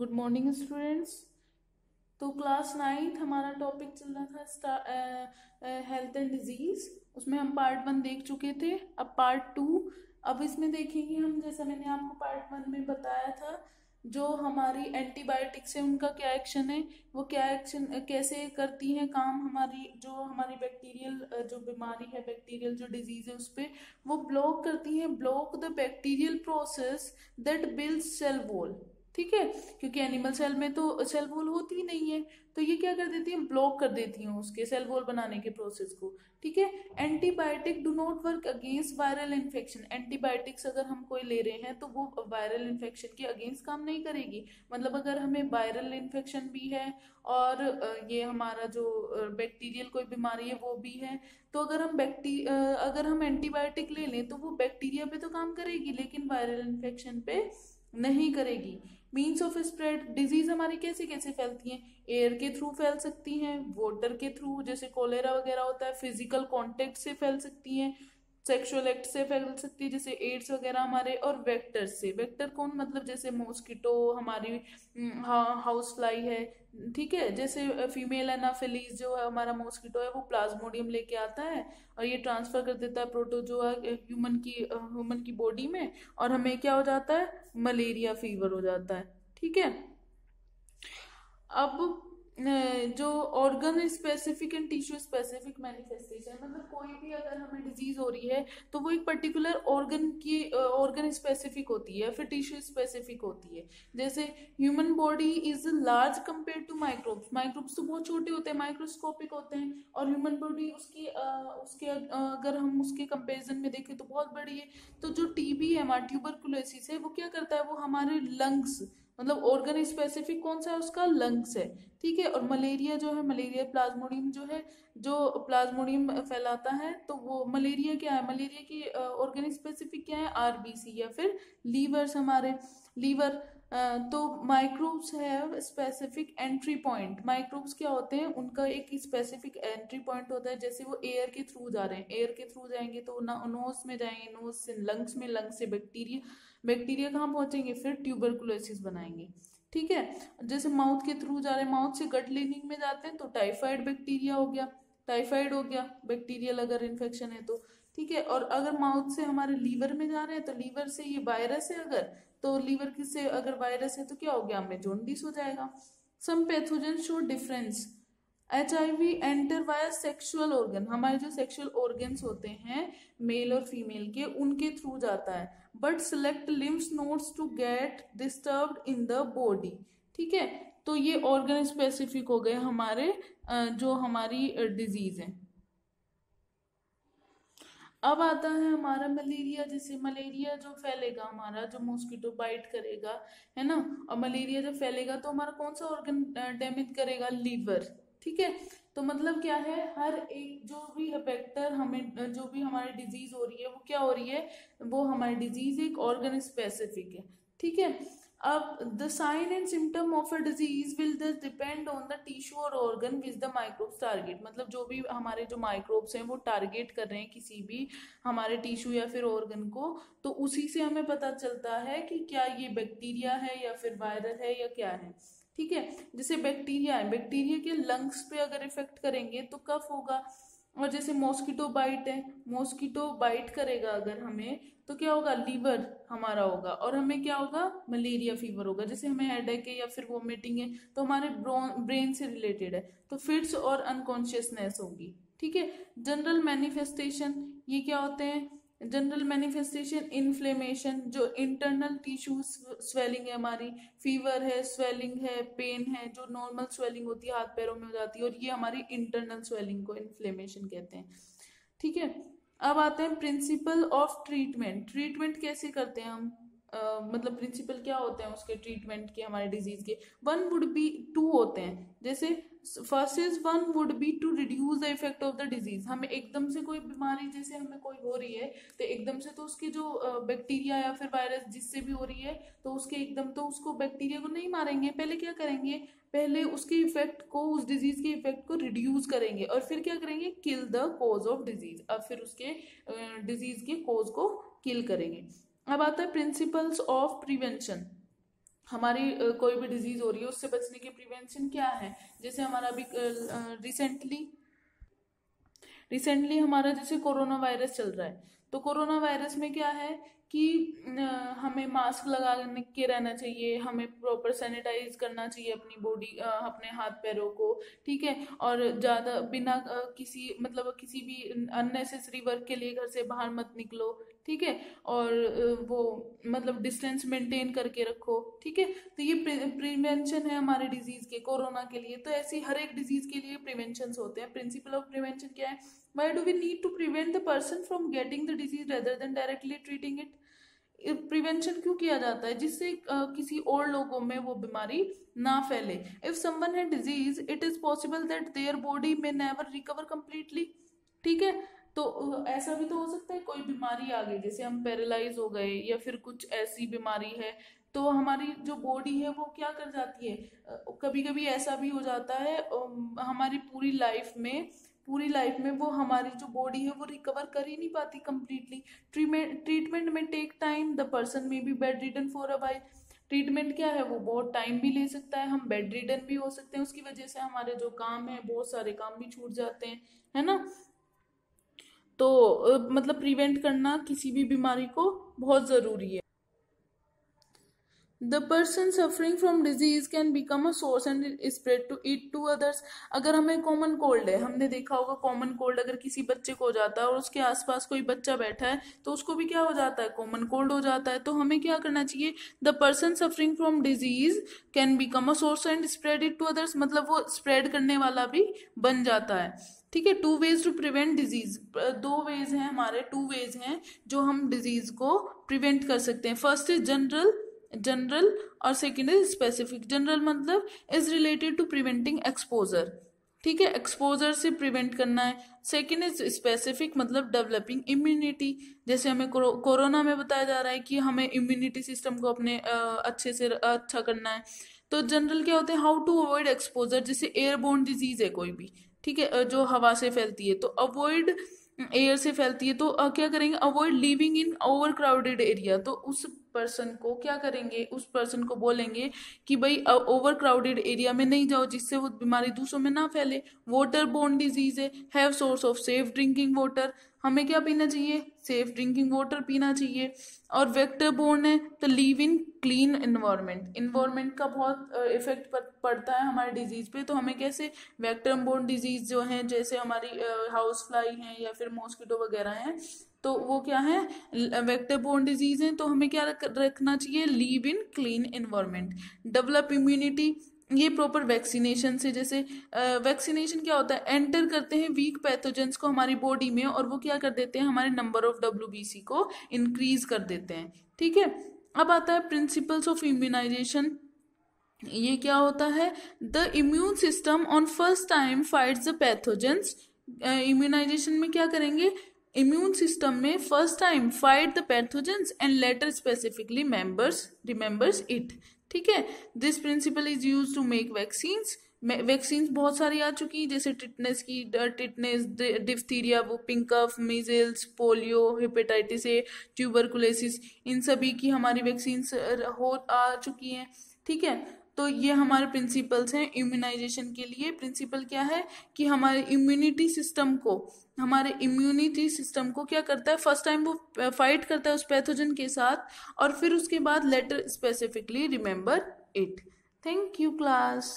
Good morning students. तो class ninth हमारा topic चल रहा था हेल्थ एंड डिजीज। उसमें हम पार्ट 1 देख चुके थे। अब पार्ट 2, अब इसमें देखेंगे हम, जैसा मैंने आपको पार्ट 1 में बताया था, जो हमारी एंटीबायोटिक्स है उनका क्या एक्शन है, वो क्या एक्शन कैसे करती हैं काम, हमारी जो हमारी बैक्टीरियल जो बीमारी है, बैक्टीरियल जो डिजीज है उस पर वो ब्लॉक करती हैं, block the bacterial process that builds cell wall. ठीक है, क्योंकि एनिमल सेल में तो सेल वॉल होती ही नहीं है, तो ये क्या कर देती है, ब्लॉक कर देती हैं उसके सेल वॉल बनाने के प्रोसेस को। ठीक है, antibiotic do not work against viral infection. Antibiotics अगर हम कोई ले रहे हैं तो वो वायरल इन्फेक्शन के अगेंस्ट काम नहीं करेगी। मतलब अगर हमें वायरल इन्फेक्शन भी है और ये हमारा जो बैक्टीरियल कोई बीमारी है वो भी है, तो अगर हम एंटीबायोटिक ले लें तो वो बैक्टीरिया पे तो काम करेगी लेकिन वायरल इन्फेक्शन पे नहीं करेगी। मीन्स ऑफ स्प्रेड, डिजीज हमारी कैसे कैसे फैलती हैं, एयर के थ्रू फैल सकती हैं, वाटर के थ्रू जैसे कोलेरा वगैरह होता है, फिजिकल कांटेक्ट से फैल सकती हैं, सेक्सुअल एक्ट से फैल सकती है जैसे एड्स वगैरह हमारे, और वेक्टर से। वेक्टर कौन, मतलब जैसे मॉस्किटो हमारी, हाउस फ्लाई है। ठीक है, जैसे फीमेल एनाफिलीज जो है हमारा मॉस्किटो है वो प्लाज्मोडियम लेके आता है और ये ट्रांसफर कर देता है प्रोटोजोआ ह्यूमन की बॉडी में, और हमें क्या हो जाता है, मलेरिया फीवर हो जाता है। ठीक है, अब जो organ specific and tissue specific manifestation, मतलब कोई भी अगर हमें डिजीज हो रही है तो वो एक पर्टिकुलर ऑर्गन स्पेसिफिक होती है, फिर टिश्यू स्पेसिफिक होती है। जैसे human body is large compare to microbes. Microbes तो बहुत छोटे होते हैं, माइक्रोस्कोपिक होते हैं, और ह्यूमन बॉडी उसके अगर हम उसके कंपेरिजन में देखें तो बहुत बड़ी है। तो जो टीबी है, हमारा ट्यूबरकुलोसिस है, वो क्या करता है, वो हमारे लंग्स, मतलब ऑर्गन स्पेसिफिक कौन सा है उसका, लंग्स है। ठीक है, और मलेरिया जो है, मलेरिया प्लाज्मोडियम जो है, जो प्लाज्मोडियम फैलाता है, तो वो मलेरिया क्या है, मलेरिया की ऑर्गन स्पेसिफिक क्या है, आरबीसी या फिर लीवर्स हमारे, लीवर। तो माइक्रोब्स है स्पेसिफिक एंट्री पॉइंट। माइक्रोब्स क्या होते हैं, उनका एक स्पेसिफिक एंट्री पॉइंट होता है। जैसे वो एयर के थ्रू जा रहे हैं, एयर के थ्रू जाएंगे तो नोज में जाएंगे, नोज से लंग्स में, लंग्स से बैक्टीरिया, बैक्टीरिया कहाँ पहुंचेंगे, फिर ट्यूबरकुलोसिस बनाएंगे। ठीक है, जैसे माउथ के थ्रू जा रहे हैं, माउथ से गट लिनिंग में जाते हैं तो टाइफाइड बैक्टीरिया हो गया, टाइफाइड हो गया बैक्टीरियल अगर इन्फेक्शन है तो। ठीक है, और अगर माउथ से हमारे लीवर में जा रहे हैं तो लीवर से ये वायरस है अगर, तो लीवर से अगर वायरस है तो क्या हो गया, हमें जॉन्डिस हो जाएगा। Some pathogen show difference. HIV enter via sexual organ, हमारे जो सेक्सुअल ऑर्गन्स होते हैं मेल और फीमेल के, उनके थ्रू जाता है, but select lymph nodes to get disturbed in the body. ठीक है, तो ये ऑर्गन स्पेसिफिक हो गए हमारे जो हमारी डिजीज है। अब आता है हमारा मलेरिया। जैसे मलेरिया जो फैलेगा, हमारा जो मॉस्किटो बाइट करेगा, है ना, और मलेरिया जब फैलेगा तो हमारा कौन सा ऑर्गन डैमेज करेगा, लीवर। ठीक है, तो मतलब क्या है, हर एक जो भी वेक्टर हमें, जो भी हमारी डिजीज हो रही है वो क्या हो रही है, वो हमारी डिजीज एक ऑर्गन स्पेसिफिक है। ठीक है, अब the sign and symptom of a disease will this depend on the tissue और organ which the microbes target. मतलब जो भी हमारे जो माइक्रोब्स हैं वो टारगेट कर रहे हैं किसी भी हमारे टिश्यू या फिर ऑर्गन को, तो उसी से हमें पता चलता है कि क्या ये बैक्टीरिया है या फिर वायरल है या क्या है। ठीक है, जैसे बैक्टीरिया है, बैक्टीरिया के लंग्स पे अगर इफेक्ट करेंगे तो कफ होगा। और जैसे मॉस्किटो बाइट है, मॉस्किटो बाइट करेगा अगर हमें तो क्या होगा, लीवर हमारा होगा, और हमें क्या होगा, मलेरिया फीवर होगा। जैसे हमें हेडेक है या फिर वोमिटिंग है तो हमारे ब्रेन से रिलेटेड है, तो फिट्स और अनकॉन्शियसनेस होगी। ठीक है, जनरल मैनिफेस्टेशन ये क्या होते हैं, जनरल मैनिफेस्टेशन इन्फ्लेमेशन, जो इंटरनल टिश्यू स्वेलिंग है हमारी, फीवर है, स्वेलिंग है, पेन है, जो नॉर्मल स्वेलिंग होती है हाथ पैरों में हो जाती है, और ये हमारी इंटरनल स्वेलिंग को इन्फ्लेमेशन कहते हैं। ठीक है, अब आते हैं प्रिंसिपल ऑफ ट्रीटमेंट। ट्रीटमेंट कैसे करते हैं हम, मतलब प्रिंसिपल क्या होते हैं उसके ट्रीटमेंट के, हमारे डिजीज के। वन वुड बी, टू होते हैं। जैसे first is one would be to reduce the effect of the disease. हमें एकदम से कोई बीमारी जैसे हमें कोई हो रही है तो एकदम से तो उसके जो बैक्टीरिया या फिर वायरस जिससे भी हो रही है तो उसके एकदम तो उसको बैक्टीरिया को नहीं मारेंगे, पहले क्या करेंगे, पहले उसके इफेक्ट को, उस डिजीज के इफेक्ट को रिड्यूस करेंगे, और फिर क्या करेंगे, kill the cause of disease. अब फिर उसके डिजीज के कॉज को किल करेंगे। अब आता है प्रिंसिपल्स ऑफ प्रिवेंशन। हमारी कोई भी डिजीज हो रही है उससे बचने के प्रिवेंशन क्या है। जैसे हमारा अभी रिसेंटली हमारा जैसे कोरोना वायरस चल रहा है, तो कोरोना वायरस में क्या है कि हमें मास्क लगा के रहना चाहिए, हमें प्रॉपर सैनिटाइज करना चाहिए अपनी बॉडी, अपने हाथ पैरों को, ठीक है। और ज़्यादा बिना किसी मतलब किसी भी अननेसेसरी वर्क के लिए घर से बाहर मत निकलो, ठीक है। और वो मतलब डिस्टेंस मेंटेन करके रखो, ठीक है। तो ये प्रिवेंशन है हमारे डिजीज के, कोरोना के लिए। तो ऐसी हर एक डिजीज के लिए प्रिवेंशन होते हैं। प्रिंसिपल ऑफ प्रिवेंशन क्या है? Why do we need to prevent the person from getting the disease rather than directly treating it? Prevention क्यों किया जाता है? जिससे किसी और लोगों में वो बीमारी ना फैले। इफ समवन है disease, it is possible that their body में नेवर रिकवर कंप्लीटली, ठीक है। तो ऐसा भी तो हो सकता है कोई बीमारी आ गई, जैसे हम पैरालाइज हो गए या फिर कुछ ऐसी बीमारी है, तो हमारी जो बॉडी है वो क्या कर जाती है, कभी कभी ऐसा भी हो जाता है हमारी पूरी लाइफ में वो हमारी जो बॉडी है वो रिकवर कर ही नहीं पाती कंप्लीटली। ट्रीटमेंट में take time, the person may be bed ridden for a while. Treatment क्या है, वो बहुत टाइम भी ले सकता है, हम बेड रिडन भी हो सकते हैं, उसकी वजह से हमारे जो काम है बहुत सारे काम भी छूट जाते हैं, है ना। तो मतलब प्रिवेंट करना किसी भी बीमारी को बहुत जरूरी है। The person suffering from disease can become a source and spread to it to others. अगर हमें कॉमन कोल्ड है, हमने देखा होगा कॉमन कोल्ड अगर किसी बच्चे को हो जाता है और उसके आसपास कोई बच्चा बैठा है तो उसको भी क्या हो जाता है, कॉमन कोल्ड हो जाता है। तो हमें क्या करना चाहिए, the person suffering from disease can become a source and spread it to others, मतलब वो स्प्रेड करने वाला भी बन जाता है, ठीक है। 2 ways to prevent disease, 2 ways हैं हमारे, 2 ways हैं जो हम डिजीज को प्रिवेंट कर सकते हैं। फर्स्ट इज जनरल और सेकेंड इज स्पेसिफिक। जनरल मतलब is related to preventing exposure, ठीक है, एक्सपोजर से प्रिवेंट करना है। सेकेंड इज स्पेसिफिक मतलब डेवलपिंग इम्यूनिटी, जैसे हमें कोरोना में बताया जा रहा है कि हमें इम्यूनिटी सिस्टम को अपने अच्छे से अच्छा करना है। तो जनरल क्या होते हैं, हाउ टू अवॉइड एक्सपोजर, जैसे एयरबोर्न डिजीज है कोई भी, ठीक है, जो हवा से फैलती है, तो अवॉइड एयर से फैलती है, तो क्या करेंगे, avoid living in over crowded area. तो उस पर्सन को क्या करेंगे, उस पर्सन को बोलेंगे कि भाई ओवर क्राउडेड एरिया में नहीं जाओ, जिससे वो बीमारी दूसरों में ना फैले। वाटर बोर्न डिजीज है, have source of safe drinking water, हमें क्या पीना चाहिए, सेफ ड्रिंकिंग वाटर पीना चाहिए। और वेक्टर बोर्न है तो leave in clean environment, environment का बहुत इफेक्ट पड़ता है हमारे डिजीज पे। तो हमें कैसे वेक्टर बोर्न डिजीज जो है, जैसे हमारी हाउस फ्लाई है या फिर मॉस्किटो वगैरह हैं, तो वो क्या है, वेक्टर बोर्न डिजीज है, तो हमें क्या रखना चाहिए, leave in clean environment. Develop immunity, ये प्रॉपर वैक्सीनेशन से, जैसे वैक्सीनेशन क्या होता है, एंटर करते हैं वीक पैथोजेंस को हमारी बॉडी में और वो क्या कर देते हैं, हमारे नंबर ऑफ WBC को इंक्रीज कर देते हैं, ठीक है। अब आता है प्रिंसिपल्स ऑफ इम्यूनाइजेशन। ये क्या होता है, the immune system on first time fights the pathogens. Immunization में क्या करेंगे, इम्यून सिस्टम में first time fight the pathogens and later specifically remembers it, ठीक है। This principle is use to make vaccines. Vaccines बहुत सारी आ चुकी हैं, जैसे टिटनेस, डिप्थीरिया, वो पिंकफ, measles, polio, hepatitis A, tuberculosis, इन सभी की हमारी वैक्सीन्स आ चुकी हैं, ठीक है। तो ये हमारे प्रिंसिपल्स हैं इम्यूनाइजेशन के लिए। प्रिंसिपल क्या है कि हमारे इम्यूनिटी सिस्टम को क्या करता है, फर्स्ट टाइम वो फाइट करता है उस पैथोजन के साथ और फिर उसके बाद later specifically remember it. Thank you class.